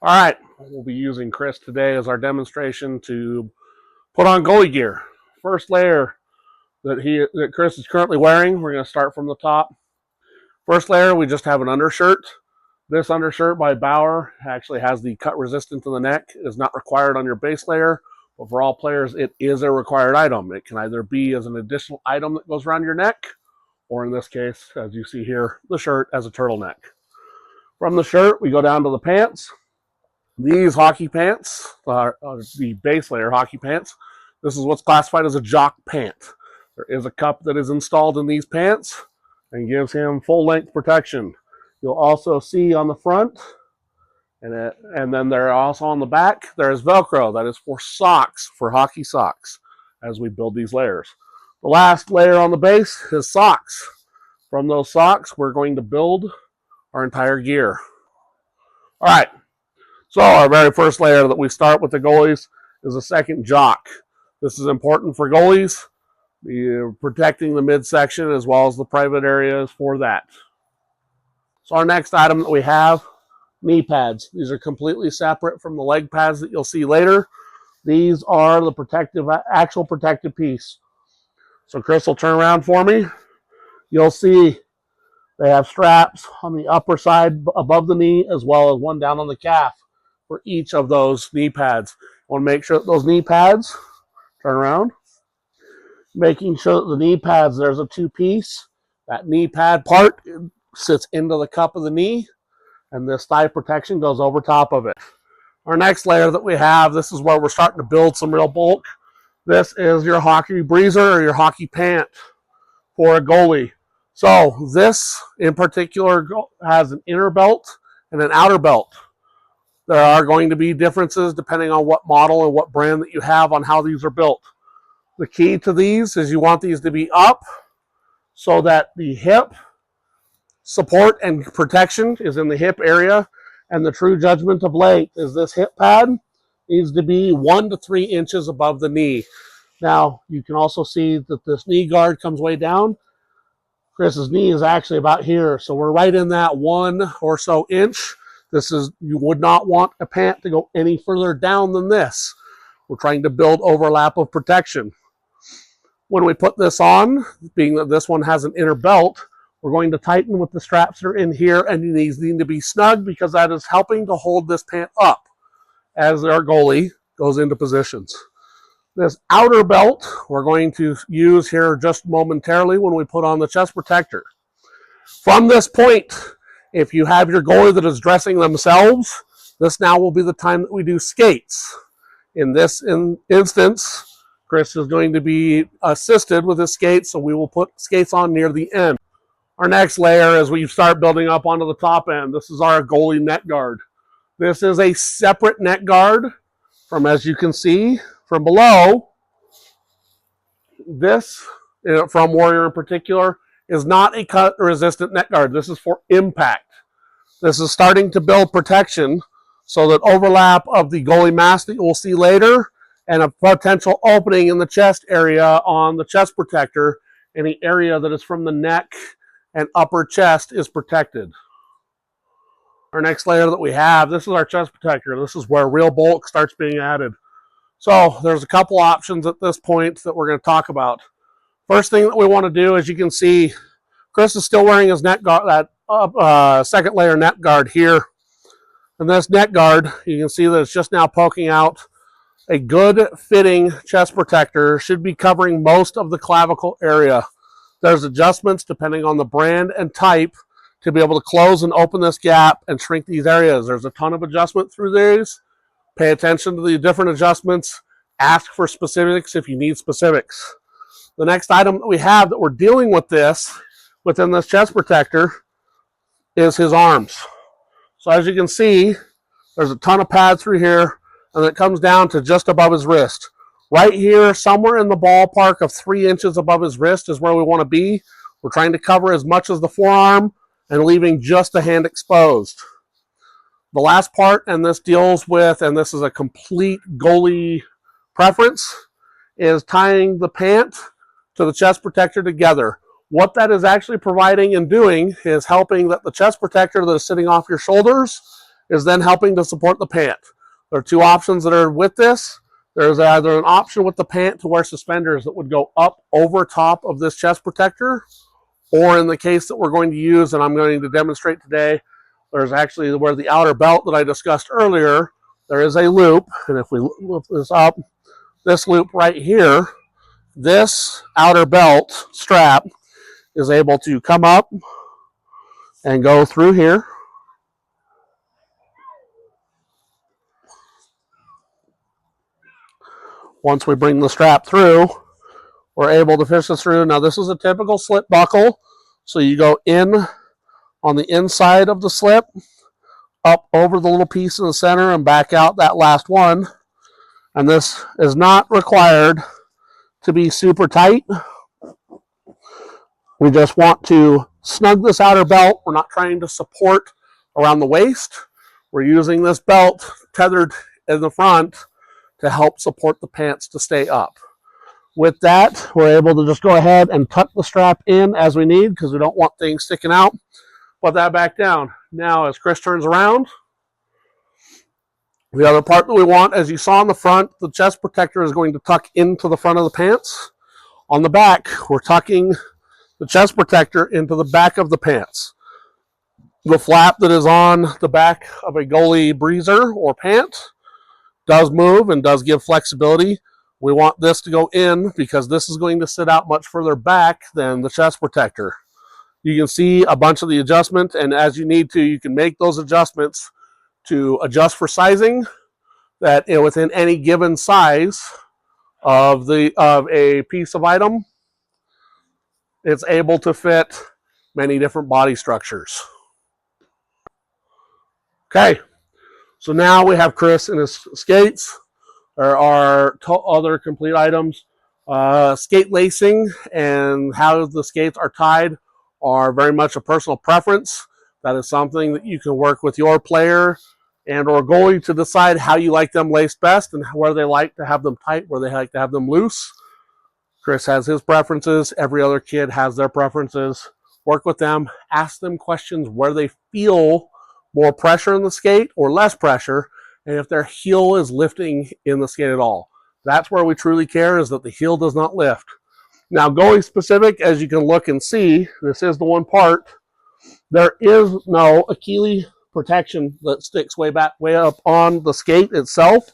All right, we'll be using Chris today as our demonstration to put on goalie gear. First layer that Chris is currently wearing, we're going to start from the top. First layer, we just have an undershirt. This undershirt by Bauer actually has the cut resistant to the neck. It is not required on your base layer, but for all players, it is a required item. It can either be as an additional item that goes around your neck, or in this case, as you see here, the shirt as a turtleneck. From the shirt, we go down to the pants. These hockey pants, the base layer hockey pants, this is what's classified as a jock pant. There is a cup that is installed in these pants and gives him full-length protection. You'll also see on the front, and then there also on the back, there is Velcro. That is for socks, for hockey socks, as we build these layers. The last layer on the base is socks. From those socks, we're going to build our entire gear. All right. So our very first layer that we start with the goalies is a second jock. This is important for goalies, protecting the midsection as well as the private areas for that. So our next item that we have, knee pads. These are completely separate from the leg pads that you'll see later. These are the actual protective piece. So Chris will turn around for me. You'll see they have straps on the upper side above the knee as well as one down on the calf for each of those knee pads. I want to make sure that those knee pads, turn around, making sure that the knee pads, there's a two-piece. That knee pad part sits into the cup of the knee, and this thigh protection goes over top of it. Our next layer that we have, this is where we're starting to build some real bulk. This is your hockey breezer or your hockey pant for a goalie. So this in particular has an inner belt and an outer belt. There are going to be differences depending on what model and what brand that you have on how these are built. The key to these is you want these to be up so that the hip support and protection is in the hip area, and the true judgment of length is this hip pad needs to be 1 to 3 inches above the knee. Now, you can also see that this knee guard comes way down. Chris's knee is actually about here, so we're right in that 1 or so inch. You would not want a pant to go any further down than this. We're trying to build overlap of protection. When we put this on, being that this one has an inner belt, we're going to tighten with the straps that are in here, and these need to be snug because that is helping to hold this pant up as our goalie goes into positions. This outer belt we're going to use here just momentarily when we put on the chest protector. From this point, if you have your goalie that is dressing themselves, this now will be the time that we do skates. In this instance, Chris is going to be assisted with his skates, so we will put skates on near the end. Our next layer, as we start building up onto the top end, this is our goalie net guard. This is a separate net guard from, as you can see, from below. This, from Warrior in particular, is not a cut-resistant net guard. This is for impact. This is starting to build protection so that overlap of the goalie mask that you will see later and a potential opening in the chest area on the chest protector, any area that is from the neck and upper chest is protected. Our next layer that we have, this is our chest protector. This is where real bulk starts being added. So there's a couple options at this point that we're going to talk about. First thing that we want to do, as you can see, Chris is still wearing his net guard, that second layer net guard here. And this net guard, you can see that it's just now poking out. A good fitting chest protector should be covering most of the clavicle area. There's adjustments depending on the brand and type to be able to close and open this gap and shrink these areas. There's a ton of adjustment through these. Pay attention to the different adjustments. Ask for specifics if you need specifics. The next item that we have that we're dealing with this, within this chest protector, is his arms. So as you can see, there's a ton of pad through here, and it comes down to just above his wrist. Right here, somewhere in the ballpark of 3 inches above his wrist is where we want to be. We're trying to cover as much as the forearm and leaving just the hand exposed. The last part, and this deals with, and this is a complete goalie preference, is tying the pant to the chest protector together. What that is actually providing and doing is helping that the chest protector that is sitting off your shoulders is then helping to support the pant. There are two options that are with this. There's either an option with the pant to wear suspenders that would go up over top of this chest protector, or in the case that we're going to use, and I'm going to demonstrate today, there's actually where the outer belt that I discussed earlier, there is a loop, and if we lift this up, this loop right here, this outer belt strap is able to come up and go through here. Once we bring the strap through, we're able to fish this through. Now this is a typical slip buckle, so you go in on the inside of the slip, up over the little piece in the center and back out that last one. And this is not required to be super tight. We just want to snug this outer belt. We're not trying to support around the waist. We're using this belt tethered in the front to help support the pants to stay up. With that, we're able to just go ahead and tuck the strap in as we need because we don't want things sticking out. Put that back down. Now, as Chris turns around, the other part that we want, as you saw on the front, the chest protector is going to tuck into the front of the pants. On the back, we're tucking the chest protector into the back of the pants. The flap that is on the back of a goalie breezer or pant does move and does give flexibility. We want this to go in because this is going to sit out much further back than the chest protector. You can see a bunch of the adjustment, and as you need to, you can make those adjustments to adjust for sizing that within any given size of a piece of item, it's able to fit many different body structures. Okay, so now we have Chris in his skates. There are other complete items. Skate lacing and how the skates are tied are very much a personal preference. That is something that you can work with your player and or goalie to decide how you like them laced best and where they like to have them tight, where they like to have them loose. Chris has his preferences. Every other kid has their preferences. Work with them. Ask them questions where they feel more pressure in the skate or less pressure, and if their heel is lifting in the skate at all. That's where we truly care, is that the heel does not lift. Now, goalie specific, as you can look and see, this is the one part. There is no Achilles protection that sticks way up on the skate itself.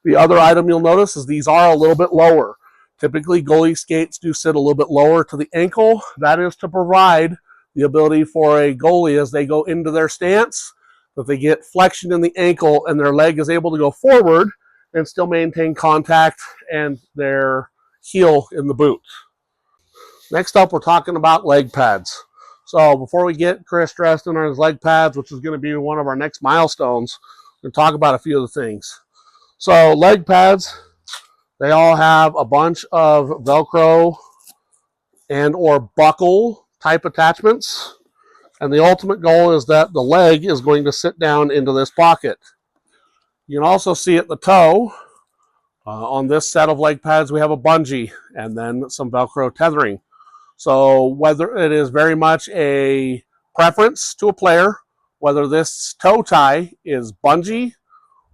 The other item you'll notice is these are a little bit lower. Typically, goalie skates do sit a little bit lower to the ankle. That is to provide the ability for a goalie, as they go into their stance, that they get flexion in the ankle and their leg is able to go forward and still maintain contact and their heel in the boot. Next up, we're talking about leg pads. So before we get Chris dressed in his leg pads, which is going to be one of our next milestones, we're going to talk about a few of the things. So leg pads, they all have a bunch of Velcro and or buckle type attachments. And the ultimate goal is that the leg is going to sit down into this pocket. You can also see at the toe, on this set of leg pads, we have a bungee and then some Velcro tethering. So whether it is very much a preference to a player, whether this toe tie is bungee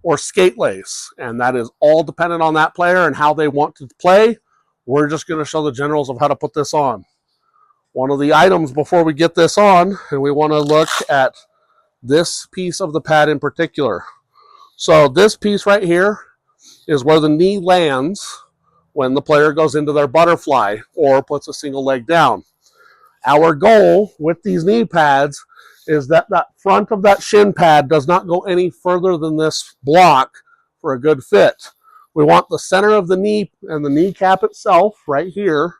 or skate lace, and that is all dependent on that player and how they want to play. We're just going to show the generals of how to put this on. One of the items before we get this on, and we want to look at this piece of the pad in particular. So this piece right here is where the knee lands when the player goes into their butterfly or puts a single leg down. Our goal with these knee pads is that that front of that shin pad does not go any further than this block for a good fit. We want the center of the knee and the kneecap itself right here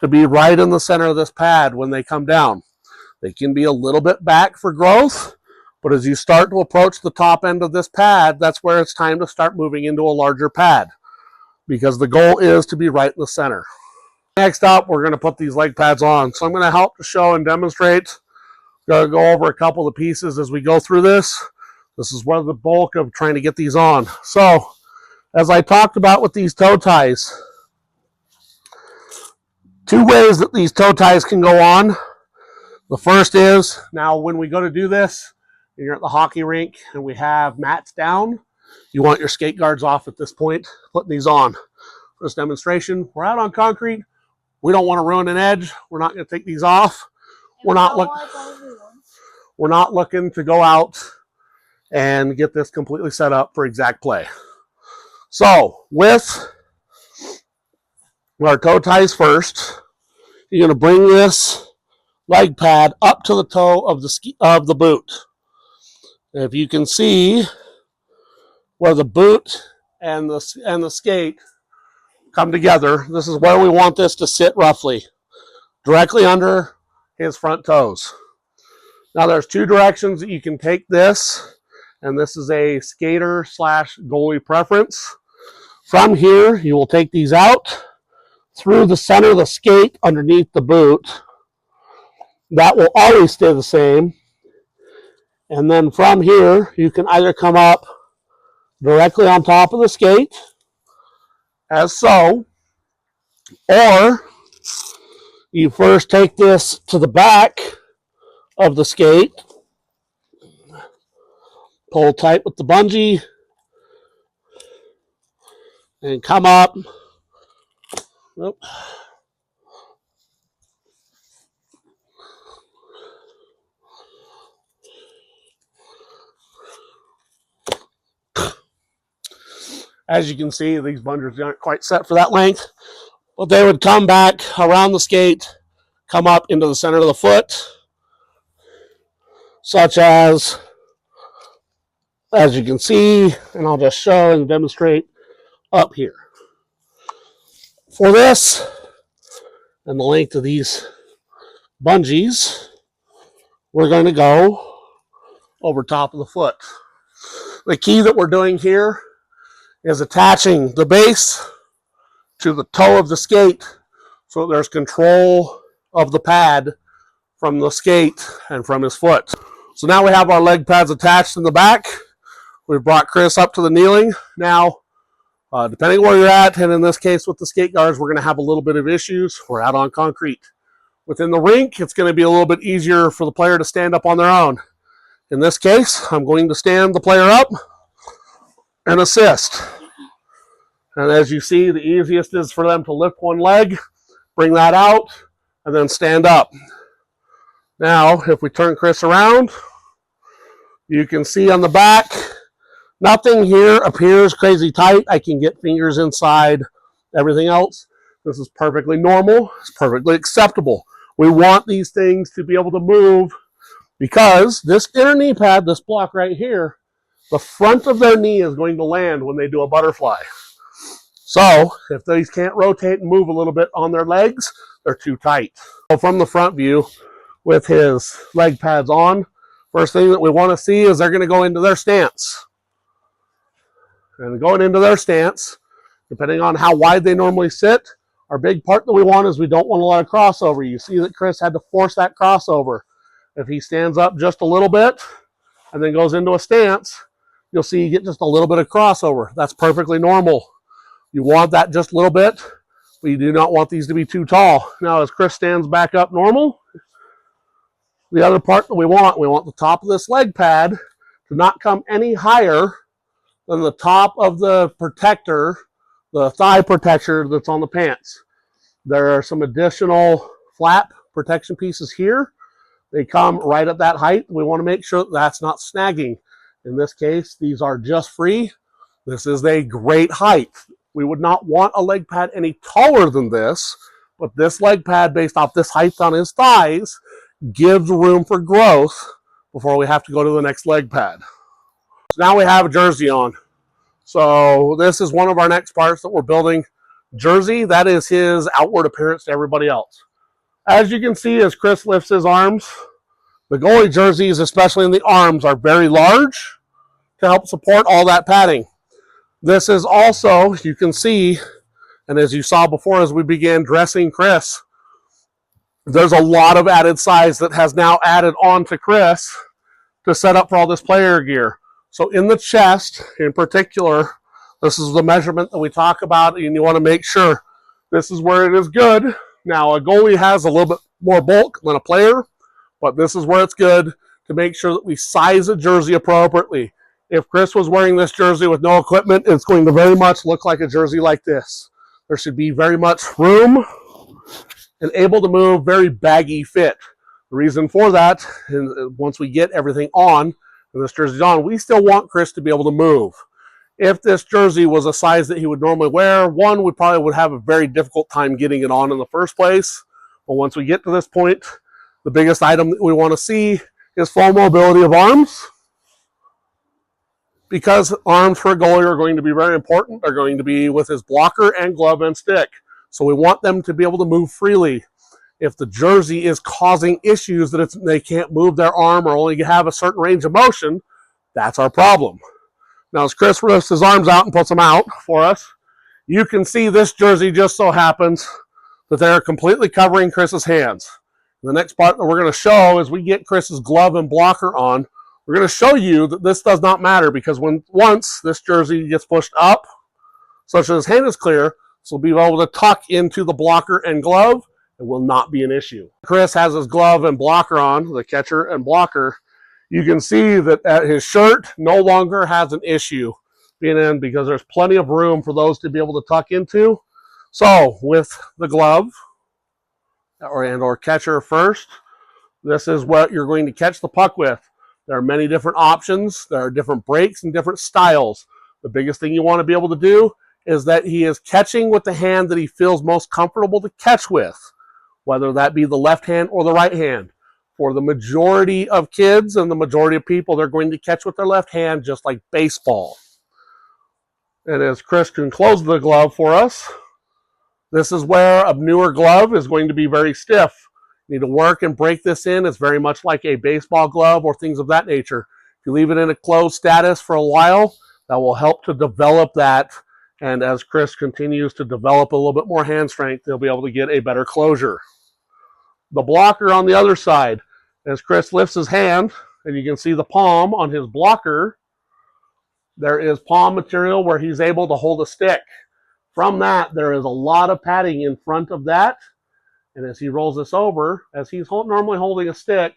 to be right in the center of this pad when they come down. They can be a little bit back for growth, but as you start to approach the top end of this pad, that's where it's time to start moving into a larger pad, because the goal is to be right in the center. Next up, we're going to put these leg pads on. So I'm going to help to show and demonstrate. Going to go over a couple of pieces as we go through this. This is where the bulk of trying to get these on. So, as I talked about with these toe ties, two ways that these toe ties can go on. The first is, now when we go to do this, and you're at the hockey rink and we have mats down, you want your skate guards off at this point, putting these on. For this demonstration, we're out on concrete. We don't want to ruin an edge. We're not going to take these off. We're not looking to go out and get this completely set up for exact play. So with our toe ties first, you're going to bring this leg pad up to the toe of the boot. If you can see where the boot and the skate come together, this is where we want this to sit roughly, directly under his front toes. Now there's two directions that you can take this, and this is a skater / goalie preference. From here, you will take these out through the center of the skate underneath the boot. That will always stay the same. And then from here, you can either come up directly on top of the skate, as so, or you first take this to the back of the skate, pull tight with the bungee, and come up. Oop. As you can see, these bungees aren't quite set for that length, but they would come back around the skate, come up into the center of the foot, such as you can see, and I'll just show and demonstrate up here. For this, and the length of these bungees, we're going to go over top of the foot. The key that we're doing here is attaching the base to the toe of the skate so there's control of the pad from the skate and from his foot. So now we have our leg pads attached in the back. We've brought Chris up to the kneeling. Now, depending where you're at, and in this case with the skate guards, we're going to have a little bit of issues. We're out on concrete. Within the rink, it's going to be a little bit easier for the player to stand up on their own. In this case, I'm going to stand the player up and assist. And as you see, the easiest is for them to lift one leg, bring that out, and then stand up. Now, if we turn Chris around, you can see on the back, nothing here appears crazy tight. I can get fingers inside everything else. This is perfectly normal. It's perfectly acceptable. We want these things to be able to move because this inner knee pad, this block right here, the front of their knee is going to land when they do a butterfly. So if these can't rotate and move a little bit on their legs, they're too tight. So from the front view with his leg pads on, first thing that we want to see is they're going to go into their stance. And going into their stance, depending on how wide they normally sit, our big part that we want is we don't want a lot of crossover. You see that Chris had to force that crossover. If he stands up just a little bit and then goes into a stance, you'll see you get just a little bit of crossover. That's perfectly normal. You want that just a little bit, but you do not want these to be too tall. Now, as Chris stands back up normal, the other part that we want the top of this leg pad to not come any higher than the top of the protector, the thigh protector that's on the pants. There are some additional flap protection pieces here. They come right at that height. We want to make sure that's not snagging. In this case, these are just free. This is a great height. We would not want a leg pad any taller than this, but this leg pad, based off this height on his thighs, gives room for growth before we have to go to the next leg pad. So now we have a jersey on. So this is one of our next parts that we're building. Jersey, that is his outward appearance to everybody else. As you can see, as Chris lifts his arms, the goalie jerseys, especially in the arms, are very large to help support all that padding. This is also, you can see, and as you saw before as we began dressing Chris, there's a lot of added size that has now added on to Chris to set up for all this player gear. So in the chest, in particular, this is the measurement that we talk about, and you want to make sure this is where it is good. Now, a goalie has a little bit more bulk than a player, but this is where it's good to make sure that we size the jersey appropriately. If Chris was wearing this jersey with no equipment, it's going to very much look like a jersey like this. There should be very much room and able to move, very baggy fit. The reason for that is once we get everything on and this jersey's on, we still want Chris to be able to move. If this jersey was a size that he would normally wear, one, we probably would have a very difficult time getting it on in the first place. But once we get to this point, the biggest item that we want to see is full mobility of arms. Because arms for a goalie are going to be very important, are going to be with his blocker and glove and stick. So we want them to be able to move freely. If the jersey is causing issues that they can't move their arm or only have a certain range of motion, that's our problem. Now as Chris lifts his arms out and puts them out for us, you can see this jersey just so happens that they're completely covering Chris's hands. The next part that we're going to show is we get Chris's glove and blocker on. We're going to show you that this does not matter because once this jersey gets pushed up, such that his hand is clear, so we'll be able to tuck into the blocker and glove. It will not be an issue. Chris has his glove and blocker on, the catcher and blocker. You can see that his shirt no longer has an issue being in because there's plenty of room for those to be able to tuck into. So with the glove or catcher first, this is what you're going to catch the puck with. There are many different options. There are different breaks and different styles. The biggest thing you want to be able to do is that he is catching with the hand that he feels most comfortable to catch with, whether that be the left hand or the right hand. For the majority of kids and the majority of people, they're going to catch with their left hand just like baseball. And as Chris can close the glove for us, this is where a newer glove is going to be very stiff. You need to work and break this in. It's very much like a baseball glove or things of that nature. If you leave it in a closed status for a while, that will help to develop that. And as Chris continues to develop a little bit more hand strength, he'll be able to get a better closure. The blocker on the other side, as Chris lifts his hand, and you can see the palm on his blocker, there is palm material where he's able to hold a stick. From that, there is a lot of padding in front of that. And as he rolls this over, as he's normally holding a stick,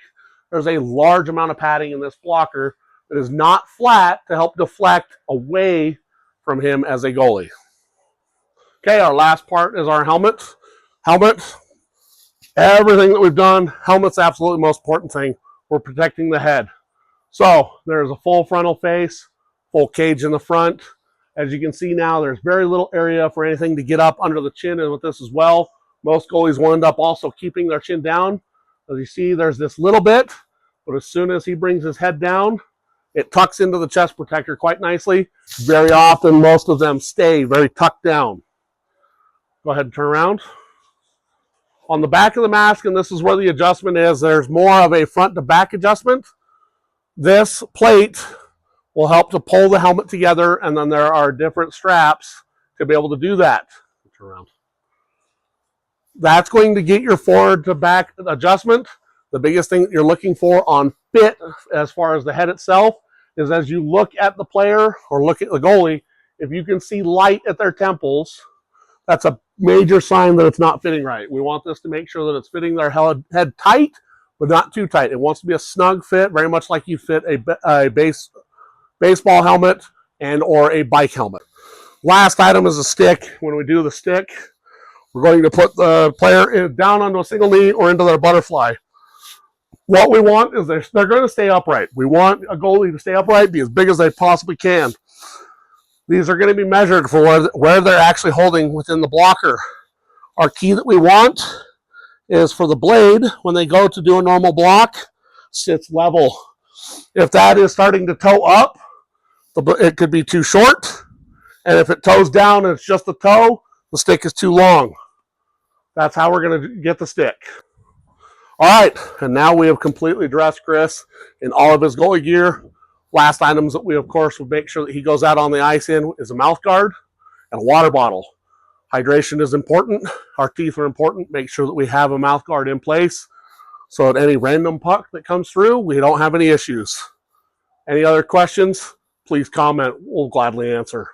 there's a large amount of padding in this blocker that is not flat to help deflect away from him as a goalie. Okay, our last part is our helmet. Helmet, everything that we've done, helmet's absolutely the most important thing. We're protecting the head. So there's a full frontal face, full cage in the front. As you can see now, there's very little area for anything to get up under the chin and with this as well. Most goalies will end up also keeping their chin down. As you see, there's this little bit, but as soon as he brings his head down, it tucks into the chest protector quite nicely. Very often, most of them stay very tucked down. Go ahead and turn around. On the back of the mask, and this is where the adjustment is, there's more of a front to back adjustment. This plate will help to pull the helmet together, and then there are different straps to be able to do that. Turn around. That's going to get your forward to back adjustment. The biggest thing that you're looking for on fit as far as the head itself is as you look at the player or look at the goalie, if you can see light at their temples, that's a major sign that it's not fitting right. We want this to make sure that it's fitting their head tight, but not too tight. It wants to be a snug fit, very much like you fit a baseball helmet and or a bike helmet. Last item is a stick. When we do the stick, we're going to put the player down onto a single knee or into their butterfly. What we want is they're going to stay upright. We want a goalie to stay upright, be as big as they possibly can. These are going to be measured for where they're actually holding within the blocker. Our key that we want is for the blade, when they go to do a normal block, sits level. If that is starting to toe up, it could be too short. And if it toes down and it's just the toe, the stick is too long. That's how we're going to get the stick. All right, and now we have completely dressed Chris in all of his goalie gear. Last items that we, of course, would make sure that he goes out on the ice in is a mouth guard and a water bottle. Hydration is important. Our teeth are important. Make sure that we have a mouth guard in place so that any random puck that comes through, we don't have any issues. Any other questions? Please comment. We'll gladly answer.